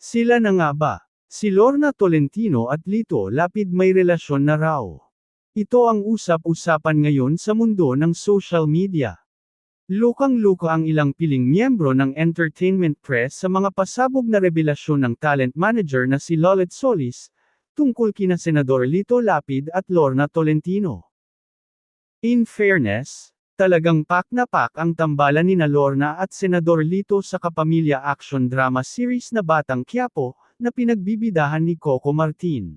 Sila na nga ba? Si Lorna Tolentino at Lito Lapid may relasyon na raw. Ito ang usap-usapan ngayon sa mundo ng social media. Lukang-luka ang ilang piling miyembro ng entertainment press sa mga pasabog na revelasyon ng talent manager na si Lolet Solis, tungkol kina Senador Lito Lapid at Lorna Tolentino. In fairness, talagang pak na pak ang tambalan nina Lorna at Senador Lito sa kapamilya action drama series na Batang Quiapo, na pinagbibidahan ni Coco Martin.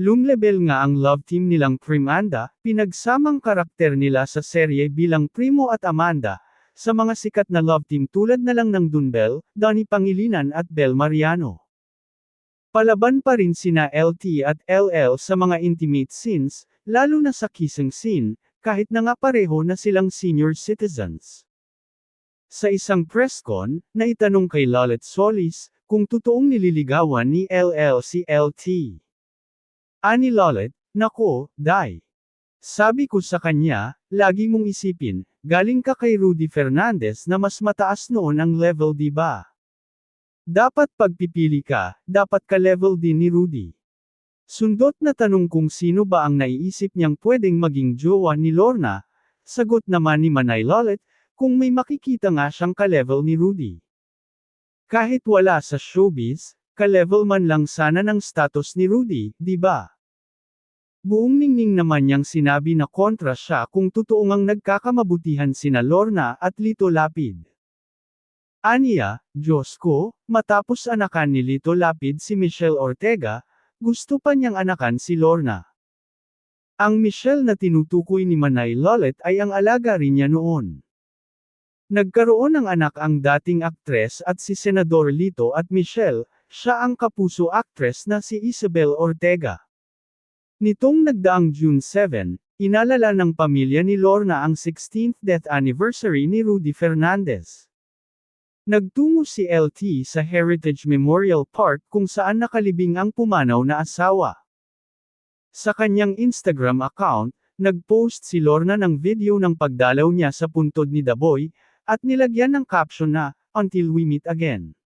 Lumlebel nga ang love team nilang Primanda, pinagsamang karakter nila sa serye bilang Primo at Amanda, sa mga sikat na love team tulad na lang ng Dunbel, Donnie Pangilinan at Bel Mariano. Palaban pa rin sina LT at LL sa mga intimate scenes, lalo na sa kissing scene, kahit na nga pareho na silang senior citizens. Sa isang press con, naitanong kay Lolet Solis, kung totoong nililigawan ni LL si LT. Ani Lolet, "Nako, Day. Sabi ko sa kanya, lagi mong isipin, galing ka kay Rudy Fernandez na mas mataas noon ang level di ba? Dapat pagpipili ka, dapat ka level din ni Rudy." Sundot na tanong kung sino ba ang naiisip niyang pwedeng maging jowa ni Lorna, sagot naman ni Manay Lolet, kung may makikita nga siyang ka-level ni Rudy. Kahit wala sa showbiz, ka-level man lang sana ng status ni Rudy, di ba? Buong ningning naman niyang sinabi na kontra siya kung totoo ngang nagkakamabutihan sina Lorna at Lito Lapid. Aniya, Diyos ko, matapos anakan ni Lito Lapid si Michelle Ortega, gusto pa niyang anakan si Lorna. Ang Michelle na tinutukoy ni Manay Lolet ay ang alaga rin niya noon. Nagkaroon ng anak ang dating aktres at si Senador Lito at Michelle, siya ang kapuso aktres na si Isabel Ortega. Nitong nagdaang June 7, inalala ng pamilya ni Lorna ang 16th death anniversary ni Rudy Fernandez. Nagtungo si LT sa Heritage Memorial Park kung saan nakalibing ang pumanaw na asawa. Sa kanyang Instagram account, nagpost si Lorna ng video ng pagdalaw niya sa puntod ni Daboy, at nilagyan ng caption na, "Until we meet again."